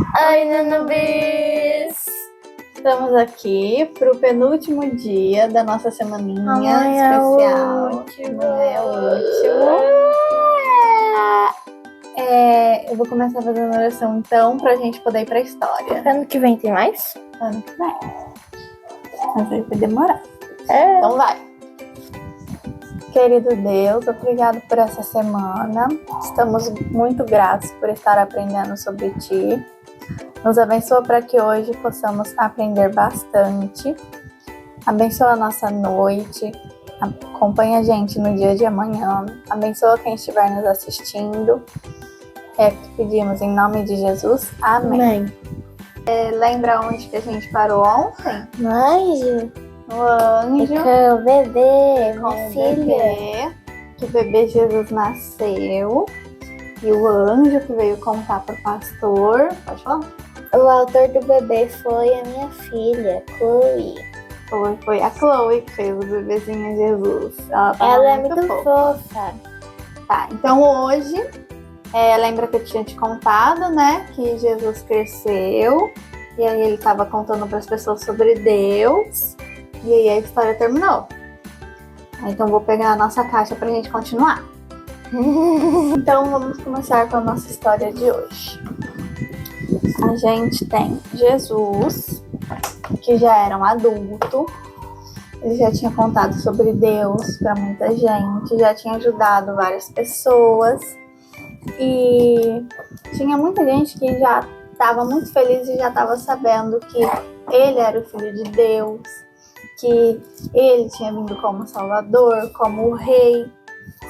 Oi, Nanubis! Estamos aqui pro penúltimo dia da nossa semaninha especial. Amanhã é o último. Eu vou começar fazendo oração então, pra gente poder ir pra história. Ano que vem tem mais? Ano que vem. Mas aí vai demorar. Então vai. Querido Deus, obrigado por essa semana. Estamos muito gratos por estar aprendendo sobre Ti. Nos abençoa para que hoje possamos aprender bastante. Abençoa a nossa noite. Acompanha a gente no dia de amanhã. Abençoa quem estiver nos assistindo. É o que pedimos em nome de Jesus. Amém. Lembra onde que a gente parou ontem? Anjo. No anjo. O bebê, Com minha o filha. bebê. Que o bebê Jesus nasceu. E o anjo que veio contar pro pastor. Pode falar? O autor do bebê foi a minha filha, Chloe. Foi a Chloe que fez o bebezinho Jesus. Ela é muito fofa. Tá, então hoje, lembra que eu tinha te contado, né? Que Jesus cresceu. E aí ele estava contando para as pessoas sobre Deus. E aí a história terminou. Então vou pegar a nossa caixa pra gente continuar. Então vamos começar com a nossa história de hoje. A gente tem Jesus, que já era um adulto. Ele já tinha contado sobre Deus para muita gente, já tinha ajudado várias pessoas. E tinha muita gente que já estava muito feliz e já estava sabendo que ele era o Filho de Deus, que ele tinha vindo como Salvador, como o Rei.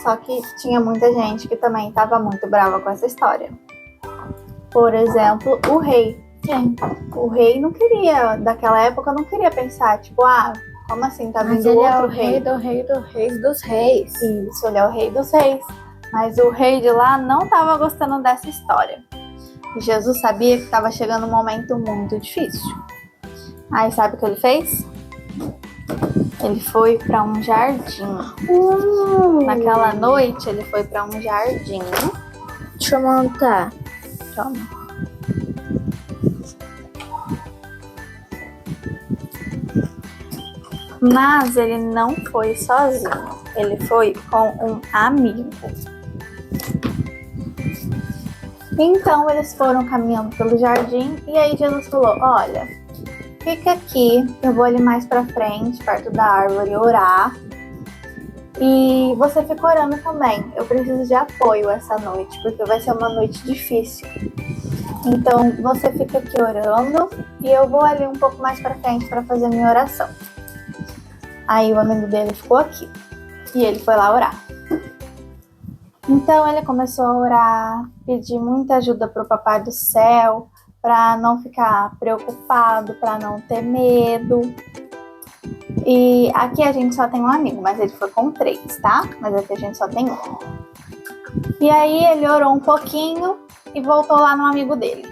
Só que tinha muita gente que também estava muito brava com essa história. Por exemplo, o rei. O rei não queria, daquela época, não queria pensar, tipo, como assim, tá vindo outro rei? Do rei dos reis. Isso, ele é o rei dos reis. Mas o rei de lá não estava gostando dessa história. E Jesus sabia que estava chegando um momento muito difícil. Aí sabe o que ele fez? Ele foi para um jardim. Naquela noite, ele foi para um jardim. Deixa eu montar. Toma. Mas ele não foi sozinho. Ele foi com um amigo. Então, eles foram caminhando pelo jardim. E aí Jesus falou, olha, fica aqui, eu vou ali mais pra frente, perto da árvore, orar. E você fica orando também. Eu preciso de apoio essa noite, porque vai ser uma noite difícil. Então, você fica aqui orando e eu vou ali um pouco mais pra frente para fazer minha oração. Aí o amigo dele ficou aqui e ele foi lá orar. Então, ele começou a orar, pedir muita ajuda pro Papai do Céu, para não ficar preocupado, para não ter medo. E aqui a gente só tem um amigo, mas ele foi com 3, tá? Mas aqui a gente só tem um. E aí ele orou um pouquinho e voltou lá no amigo dele.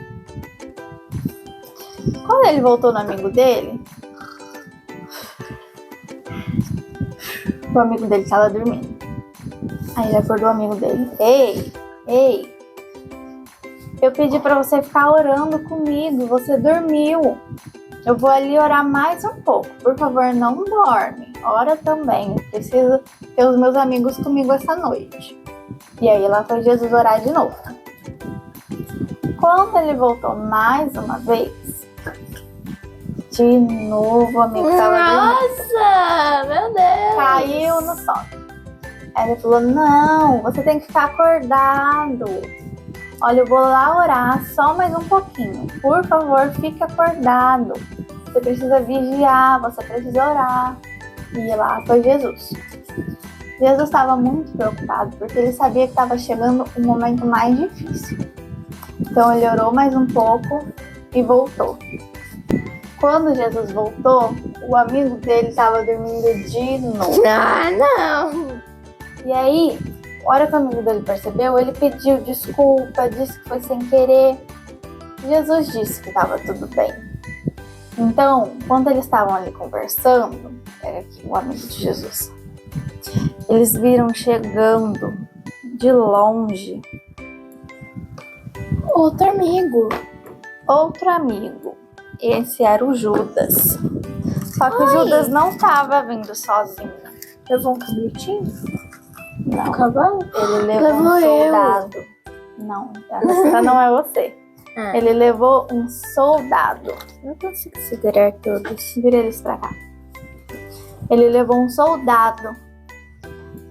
Quando ele voltou no amigo dele, o amigo dele estava dormindo. Aí ele acordou o amigo dele. Ei, eu pedi para você ficar orando comigo, você dormiu. Eu vou ali orar mais um pouco. Por favor, não dorme. Ora também. Eu preciso ter os meus amigos comigo essa noite. E aí lá foi Jesus orar de novo. Quando ele voltou mais uma vez, de novo o amigo estava dormindo. Nossa, meu Deus. Caiu no sono. Aí ele falou, não, você tem que ficar acordado. Olha, eu vou lá orar só mais um pouquinho. Por favor, fique acordado. Você precisa vigiar, você precisa orar. E lá foi Jesus. Jesus estava muito preocupado, porque ele sabia que estava chegando um momento mais difícil. Então ele orou mais um pouco e voltou. Quando Jesus voltou, o amigo dele estava dormindo de novo. Não. E aí, a hora que o amigo dele percebeu, ele pediu desculpa, disse que foi sem querer. Jesus disse que estava tudo bem. Então, quando eles estavam ali conversando, era aqui o amigo de Jesus, eles viram chegando de longe Outro amigo. outro amigo. Esse era o Judas. Só que o Judas não estava vindo sozinho. Levou um cabritinho? Não. Cavalo? Ele levou um soldado. Não, essa não é você. Ele levou um soldado. Não consigo segurar todos. Vira eles pra cá. Ele levou um soldado.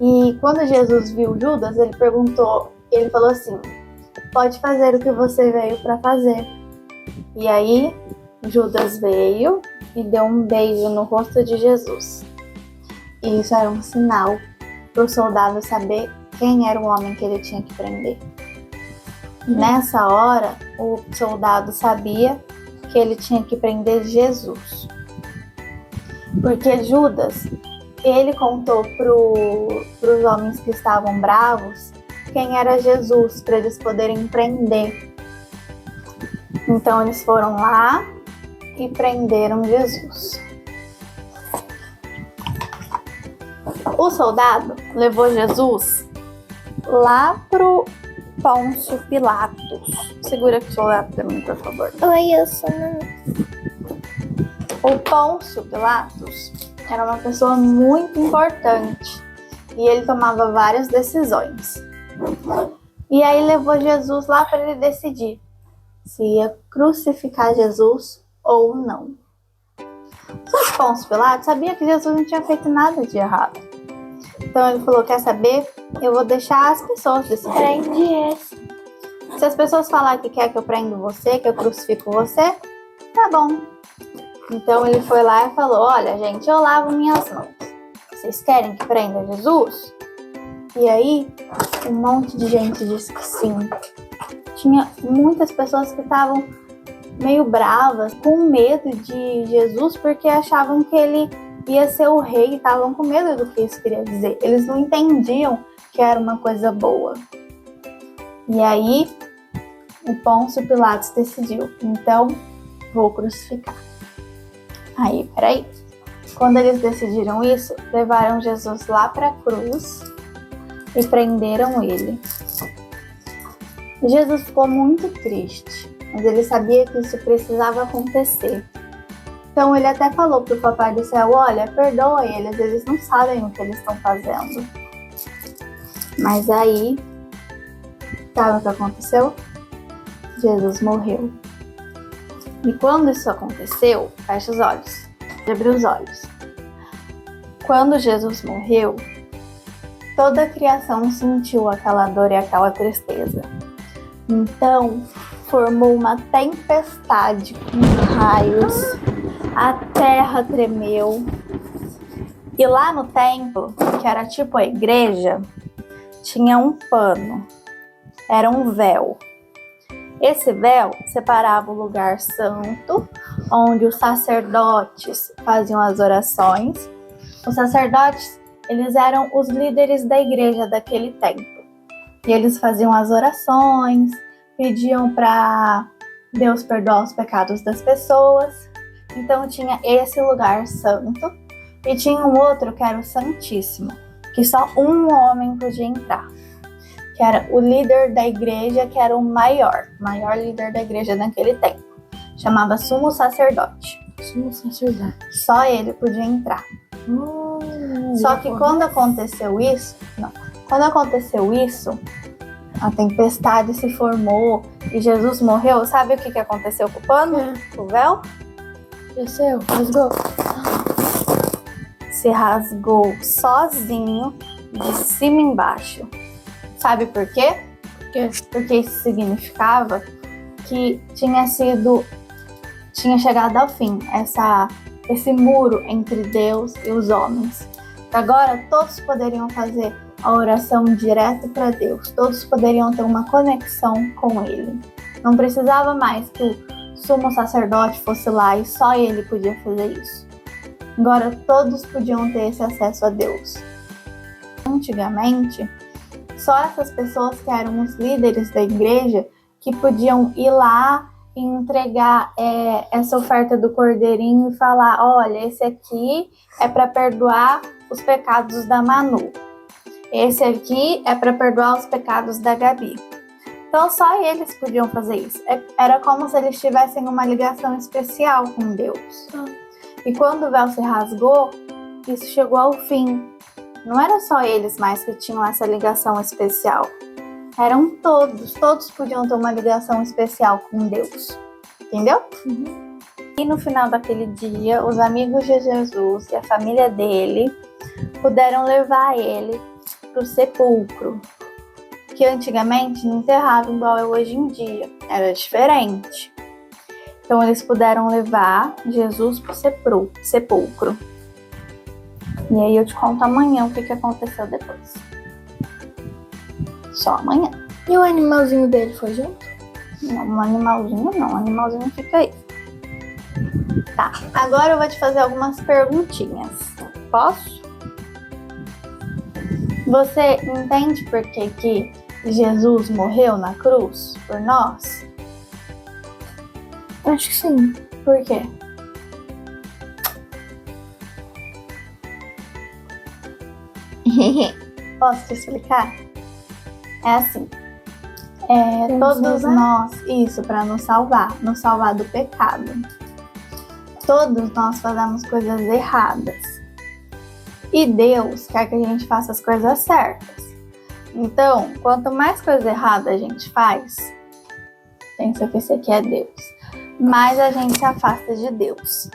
E quando Jesus viu Judas, ele falou assim: pode fazer o que você veio para fazer. E aí, Judas veio e deu um beijo no rosto de Jesus. E isso era um sinal para o soldado saber quem era o homem que ele tinha que prender. Nessa hora, o soldado sabia que ele tinha que prender Jesus. Porque Judas, ele contou para os homens que estavam bravos quem era Jesus, para eles poderem prender. Então eles foram lá e prenderam Jesus. O soldado levou Jesus lá pro Pôncio Pilatos. Segura aqui o soldado para mim, por favor. Oi, eu sou O Pôncio Pilatos era uma pessoa muito importante e ele tomava várias decisões. E aí levou Jesus lá para ele decidir se ia crucificar Jesus ou não. Só que Pôncio Pilatos sabia que Jesus não tinha feito nada de errado. Então ele falou: quer saber? Eu vou deixar as pessoas decidirem. Prende esse. Se as pessoas falarem que quer que eu prenda você, que eu crucifico você, tá bom. Então ele foi lá e falou: olha, gente, eu lavo minhas mãos. Vocês querem que prenda Jesus? E aí, um monte de gente disse que sim. Tinha muitas pessoas que estavam meio bravas, com medo de Jesus, porque achavam que ele ia ser o rei, estavam com medo do que isso queria dizer. Eles não entendiam que era uma coisa boa. E aí, o Pôncio Pilatos decidiu: então, vou crucificar. Aí, peraí. Quando eles decidiram isso, levaram Jesus lá para a cruz e prenderam ele. Jesus ficou muito triste, mas ele sabia que isso precisava acontecer. Então ele até falou pro Papai do Céu: olha, perdoa eles não sabem o que eles estão fazendo. Mas aí, sabe o que aconteceu? Jesus morreu. E quando isso aconteceu, fecha os olhos, abre os olhos. Quando Jesus morreu, toda a criação sentiu aquela dor e aquela tristeza. Então, formou uma tempestade com raios, a terra tremeu. E lá no templo, que era tipo a igreja, tinha um pano, era um véu. Esse véu separava o lugar santo, onde os sacerdotes faziam as orações. Os sacerdotes, eles eram os líderes da igreja daquele tempo. E eles faziam as orações, pediam para Deus perdoar os pecados das pessoas. Então tinha esse lugar santo e tinha um outro que era o Santíssimo, que só um homem podia entrar, que era o líder da igreja, que era o maior líder da igreja naquele tempo. Chamava Sumo Sacerdote. Sumo Sacerdote. Só ele podia entrar. Só que quando aconteceu isso, a tempestade se formou e Jesus morreu. Sabe o que aconteceu com o pano? O véu? Desceu, rasgou. Se rasgou sozinho, de cima embaixo. Sabe por quê? Porque isso significava que tinha chegado ao fim esse muro entre Deus e os homens. Agora todos poderiam fazer a oração direto para Deus, todos poderiam ter uma conexão com Ele. Não precisava mais que o sumo sacerdote fosse lá e só ele podia fazer isso. Agora todos podiam ter esse acesso a Deus. Antigamente, só essas pessoas que eram os líderes da igreja que podiam ir lá e entregar essa oferta do cordeirinho e falar: olha, esse aqui é para perdoar os pecados da Manu. Esse aqui é para perdoar os pecados da Gabi. Então só eles podiam fazer isso. Era como se eles tivessem uma ligação especial com Deus. E quando o véu se rasgou, isso chegou ao fim. Não era só eles mais que tinham essa ligação especial. Eram todos podiam ter uma ligação especial com Deus. Entendeu? E no final daquele dia, os amigos de Jesus e a família dele puderam levar ele para o sepulcro. Que antigamente não enterrava igual é hoje em dia. Era diferente. Então eles puderam levar Jesus para o sepulcro. E aí eu te conto amanhã o que aconteceu depois. Só amanhã. E o animalzinho dele foi junto? Não, um animalzinho não. Um animalzinho fica aí. Tá, agora eu vou te fazer algumas perguntinhas. Posso? Você entende por que Jesus morreu na cruz por nós? Acho que sim. Por quê? Posso te explicar? É assim. Todos nós, isso, para nos salvar do pecado. Todos nós fazemos coisas erradas. E Deus quer que a gente faça as coisas certas. Então, quanto mais coisa errada a gente faz, pensa que esse aqui é Deus, mais a gente se afasta de Deus.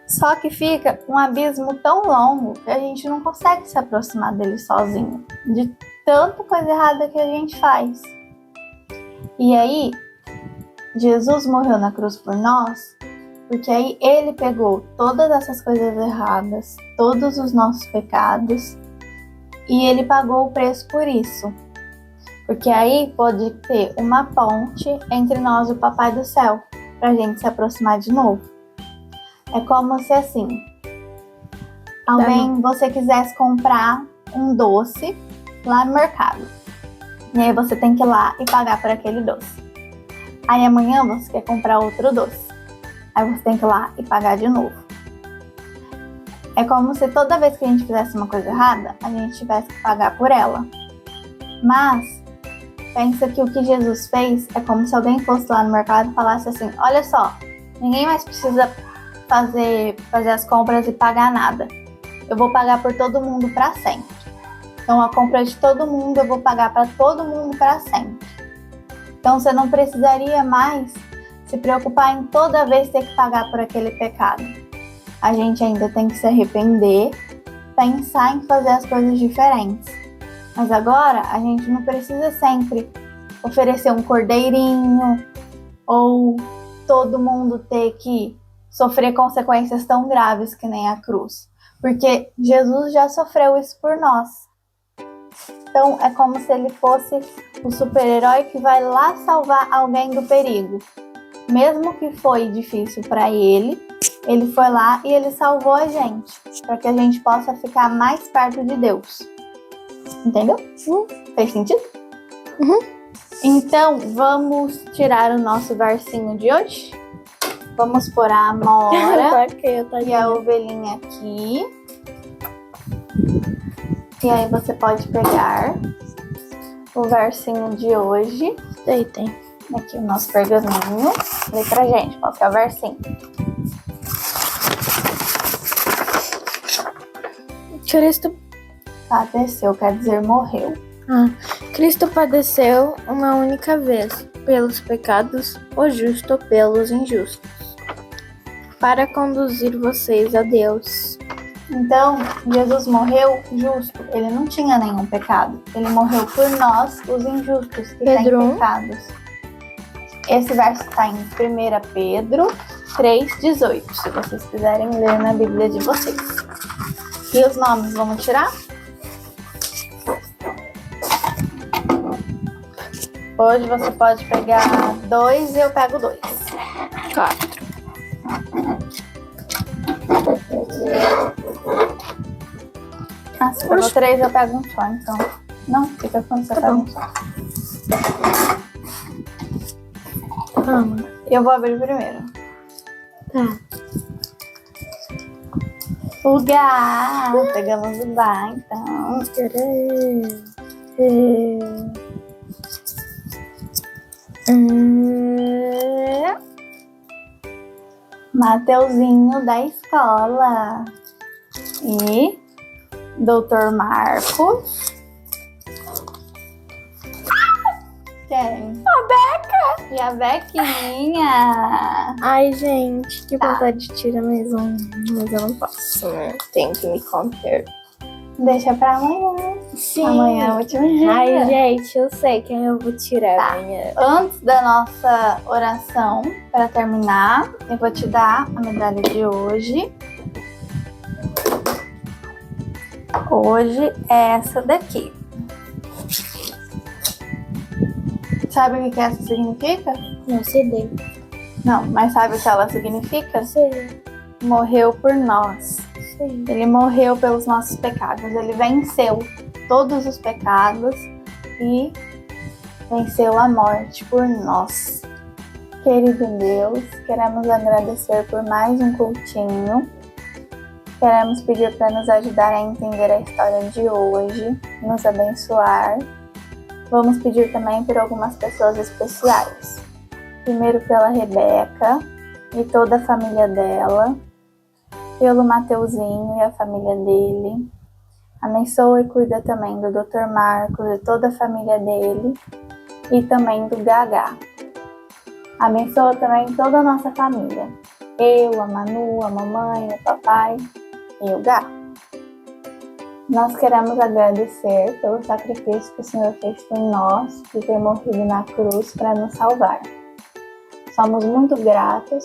Só que fica um abismo tão longo que a gente não consegue se aproximar dele sozinho, de tanta coisa errada que a gente faz. E aí, Jesus morreu na cruz por nós, porque aí ele pegou todas essas coisas erradas, todos os nossos pecados, e ele pagou o preço por isso. Porque aí pode ter uma ponte entre nós e o Papai do Céu, pra gente se aproximar de novo. É como se assim, você quisesse comprar um doce lá no mercado. E aí você tem que ir lá e pagar por aquele doce. Aí amanhã você quer comprar outro doce. Aí você tem que ir lá e pagar de novo. É como se toda vez que a gente fizesse uma coisa errada, a gente tivesse que pagar por ela. Mas, pensa que o que Jesus fez é como se alguém fosse lá no mercado e falasse assim, olha só, ninguém mais precisa fazer as compras e pagar nada. Eu vou pagar por todo mundo para sempre. Então a compra de todo mundo eu vou pagar para todo mundo para sempre. Então você não precisaria mais se preocupar em toda vez ter que pagar por aquele pecado. A gente ainda tem que se arrepender, pensar em fazer as coisas diferentes. Mas agora a gente não precisa sempre oferecer um cordeirinho ou todo mundo ter que sofrer consequências tão graves que nem a cruz. Porque Jesus já sofreu isso por nós. Então é como se ele fosse o super-herói que vai lá salvar alguém do perigo. Mesmo que foi difícil para ele foi lá e ele salvou a gente, para que a gente possa ficar mais perto de Deus. Entendeu? Fez sentido? Então, vamos tirar o nosso versinho de hoje? Vamos pôr a Amora e a ovelhinha aqui. E aí você pode pegar o versinho de hoje. Daí tem. Aqui o nosso pergaminho. Lê pra gente qual que é o versinho. Cristo Padeceu, quer dizer morreu. Cristo padeceu uma única vez pelos pecados, o justo pelos injustos, para conduzir vocês a Deus. Então, Jesus morreu justo, ele não tinha nenhum pecado. Ele morreu por nós, os injustos, que têm pecados. Esse verso está em 1 Pedro 3,18, se vocês quiserem ler na Bíblia de vocês. E os nomes, vamos tirar? Hoje você pode pegar 2 e eu pego 2. 4. Se pegou 3, eu pego um só, então. Não, fica quando você pega um só. Eu vou abrir primeiro. Tá. O Gá. Pegamos o Gá, então. Mateuzinho da escola. E Dr. Marcos. Quem? A Beca! E a Bequinha. Ai, gente, que Tá. vontade de tirar mais um. Mas eu não posso, né? Tenho que me conter. Deixa pra amanhã. Sim. Amanhã é o último dia. Ai, gente, eu sei quem eu vou tirar Tá. amanhã. Antes da nossa oração, para terminar, eu vou te dar a medalha de hoje. Hoje é essa daqui. Sabe o que essa significa? Não sei dele. Não, mas sabe o que ela significa? Sei. Morreu por nós. Sei. Ele morreu pelos nossos pecados. Ele venceu todos os pecados e venceu a morte por nós. Querido Deus, queremos agradecer por mais um cultinho. Queremos pedir para nos ajudar a entender a história de hoje, nos abençoar. Vamos pedir também por algumas pessoas especiais. Primeiro pela Rebeca e toda a família dela. Pelo Mateuzinho e a família dele. Abençoa e cuida também do Dr. Marcos e toda a família dele. E também do Gagá. Abençoa também toda a nossa família. Eu, a Manu, a mamãe, o papai e o Gá. Nós queremos agradecer pelo sacrifício que o Senhor fez por nós, de ter morrido na cruz para nos salvar. Somos muito gratos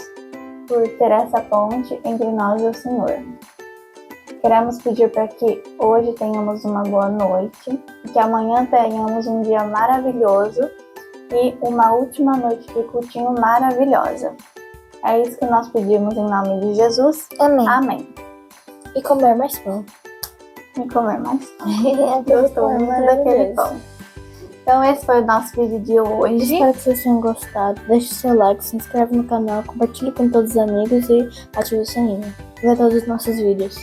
por ter essa ponte entre nós e o Senhor. Queremos pedir para que hoje tenhamos uma boa noite e que amanhã tenhamos um dia maravilhoso e uma última noite de cultinho maravilhosa. É isso que nós pedimos em nome de Jesus. Amém. Amém. E comer mais pão. E comer mais pão. Aquele Gostou pão é muito daquele maravilhoso. pão. Então esse foi o nosso vídeo de hoje. Espero que vocês tenham gostado. Deixe seu like, se inscreve no canal, compartilhe com todos os amigos e ative o sininho. Vê todos os nossos vídeos.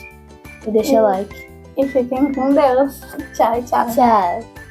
E deixa like. E fiquem com Deus. Tchau, tchau. Tchau.